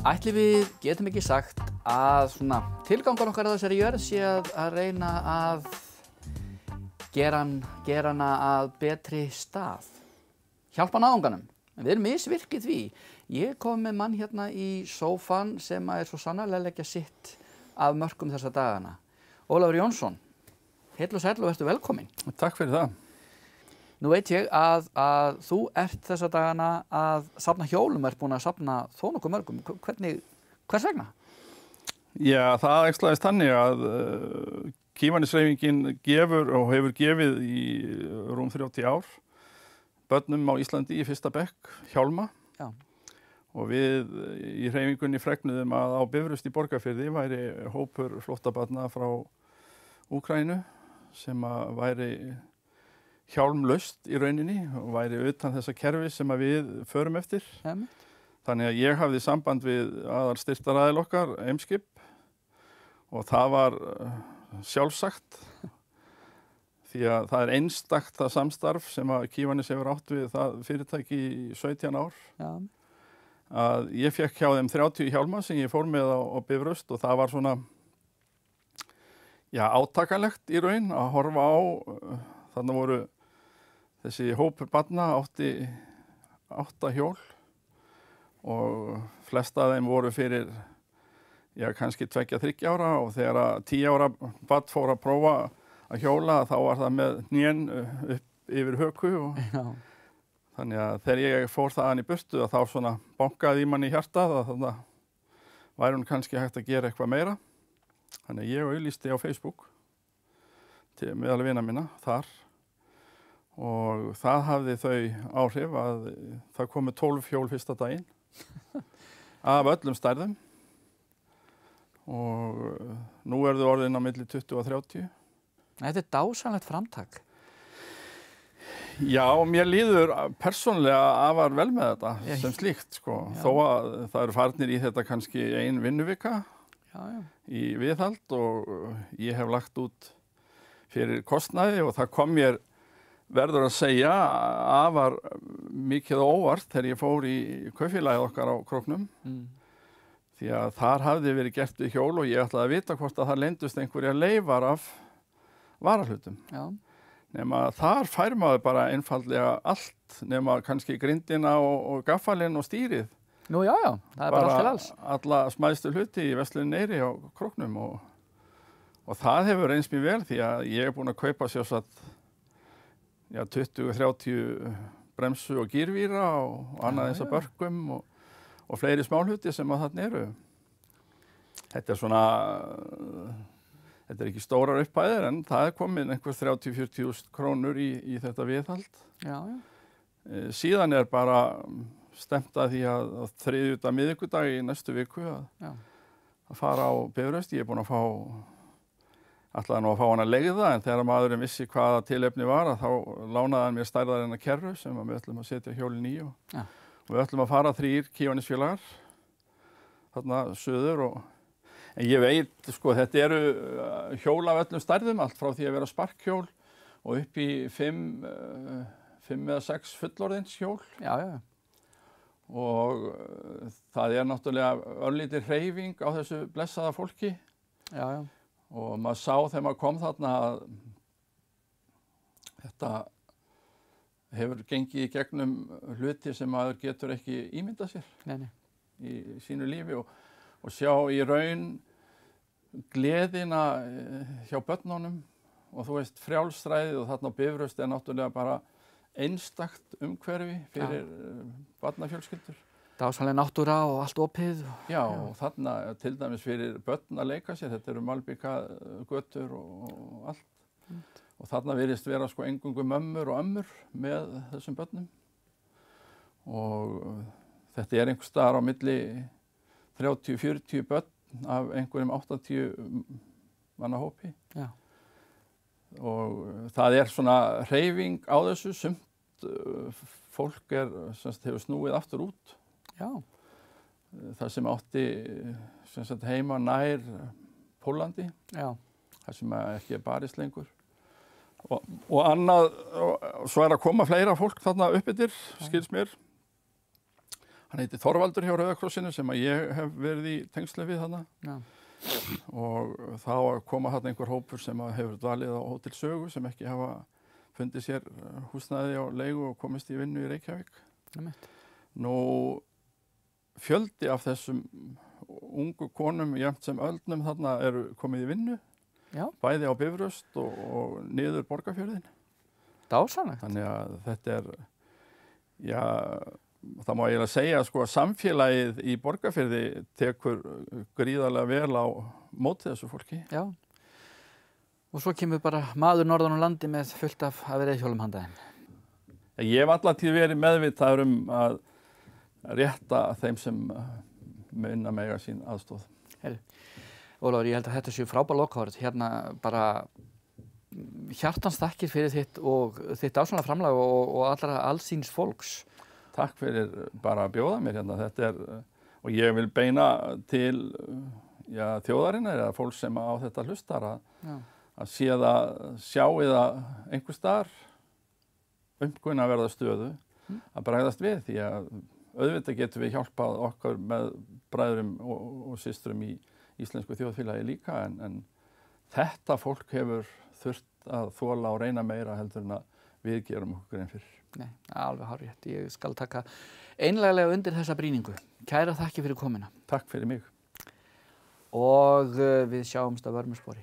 Ætli við getum ekki sagt að svona tilgangur okkar á þessari jörð sé að reyna að gera hana að betri stað. Hjálpa náunganum. En við erum misvirkið því. Ég kom með mann hérna í sófann sem er svo sannarlega leggja sitt af mörkum þessa dagana. Ólafur Jónsson, heill og sæll og vertu velkominn. Takk fyrir það. Nú veit ég að þú ert þessa dagana að safna hjólum, ert búin að safna þó nokkuð mörgum. Hvers vegna? Já, það æxlaðist þannig að Kívanishreyfingin gefur og hefur gefið í rúm 30 ár börnum á Íslandi í fyrsta bekk hjálma. Já. Og við í hreyfingunni fregnuðum að á Bifröst í Borgarfirði væri hópur flóttabarna frá Úkraínu sem að væri hjálmlaust í rauninni og væri utan þessa kerfi sem að við förum eftir. Þannig að ég hafði samband við aðalstyrktaraðil okkar, Eimskip, og það var sjálfsagt því að það er einstakt það samstarf sem að Kívanis hefur átt við það fyrirtæki í 17 ár. Já. Að ég fékk hjá þeim 30 hjálma sem ég fór með á Bifröst og það var svona átakanlegt í raun að horfa á. Þarna voru þessi hópur barna átti 8 hjól og flest af þeim voru fyrir kannski 2-3 ára og þegar að 10 ára barn fór að prófa að hjóla þá var það með hnén upp yfir höku og þannig að þegar ég fór þaðan í burtu þá svona bankaði í manni í hjartað að þannig væri hún kannski hægt að gera eitthvað meira. Þannig að ég auglýsti á Facebook til meðal vina minna þar og það hafði þau áhrif að það komu 12 hjól fyrsta daginn af öllum stærðum og nú þau orðin á milli 20 og 30. Þetta er dásamlegt framtak. Já, mér líður persónulega afar vel með þetta sem slíkt, sko. Þó að það eru farnir í þetta kannski ein vinnuvika í viðhald og ég hef lagt út fyrir kostnaði og það kom mér verður að segja afar mikið óvart þegar ég fór í kaupfélagið okkar á Króknum. Því að þar hafði verið gert við hjól og ég ætlaði að vita hvort að það leyndust einhverja leifar af varahlutum. Já. Nema þar fær maður bara einfaldlega allt, nema kannski grindina og gaffalinn og stýrið. Nú já, það er bara allt til alls. Alla smæðstu hluti í versluninni Eyri á Króknum og það hefur reynst mér vel því að ég er búinn að kaupa sjálfsagt 20-30 bremsu og gírvíra og annað eins af börkum og fleiri smáhluti sem að þarna eru. Þetta er svona, þetta er ekki stórar upphæðir en það er komin einhvers 30-40.000 krónur í þetta viðhald. Já. Síðan er bara stemt að því að þriðjudag miðvikudag í næstu viku að fara á Bifröst. Ég er búinn að ætlaði nú að fá hann að leigða en þegar maðurinn vissi hvaða tilefni var að þá lánaði hann mér stærðar en að kerru sem við ætlum að setja hjólin í og við ætlum að fara 3 Kívanisfélagar þarna suður en ég veit, sko, þetta eru hjól af öllum stærðum, allt frá því að vera sparkhjól og upp í 5 eða 6 fullorðins hjól. Já. Og það er náttúrulega örlítil hreyfing á þessu blessaða fólki. Já. Og maður sá þegar maður kom þarna að þetta hefur gengið í gegnum hluti sem maður getur ekki ímyndað sér í sínu lífi og sjá í raun gleðina hjá börnunum og þú veist frjálsræðið og þarna á Bifröst er náttúrulega bara einstakt umhverfi fyrir barnafjölskyldur. Dásamleg náttúra og allt opið. Já, og þarna til dæmis fyrir börn að leika sér, þetta eru malbika götur og allt. Og þarna virðist vera sko eingöngu mömmur og ömmur með þessum börnum. Og þetta er einhvers staðar á milli 30-40 börn af einhverjum 80 manna hópi. Já. Og það er svona hreyfing á þessu, sumt fólk hefur snúið aftur út. Já. Það sem átti heima nær Póllandi, það sem ekki er barist lengur. Og annað, svo er að koma fleira fólk þarna upp yfir, skils mér. Hann heitir Þorvaldur hjá Rauða krossinu sem að ég hef verið í tengslu við þarna. Já. Og þá að koma þarna einhver hópur sem að hefur dvalið á Hótel Sögu sem ekki hafa fundið sér húsnæði á leigu og komist í vinnu í Reykjavík. Einmitt. Nú fjöldi af þessum ungu konum jafnt sem öldnum þarna eru komið í vinnu. Já. Bæði á Bifröst og niður Borgarfjörðin. Dásanlegt. Þannig að þetta já, það má eiginlega segja sko að samfélagið í Borgarfirði tekur gríðarlega vel á móti þessu fólki. Já. Og svo kemur bara maður norðan á landi með fullt af reiðhjólum handaðin. Ég hef allatíð verið meðvitaður að rétta þeim sem minna mega sín aðstoð. Heyrðu, Ólafur, ég held að þetta séu frábær lokaorð. Hérna bara hjartans þakkir fyrir þitt og þitt ásvonlega framlag og allra allsýns fólks. Takk fyrir bara að bjóða mér hérna. Þetta og ég vil beina til þjóðarinnar eða fólk sem á þetta hlustar að sjáu það einhvers staðar umkunna að verða stöðu að bregðast við því að auðvitað getum við hjálpað okkar með bræðrum og systrum í íslensku þjóðfélagi líka en þetta fólk hefur þurft að þola og reyna meira heldur en að við gerum okkur einn fyrir. Nei, alveg hárrétt. Ég skal taka einlæglega undir þessa brýningu. Kæra þakki fyrir komuna. Takk fyrir mig. Og við sjáumst á Vörmuspori.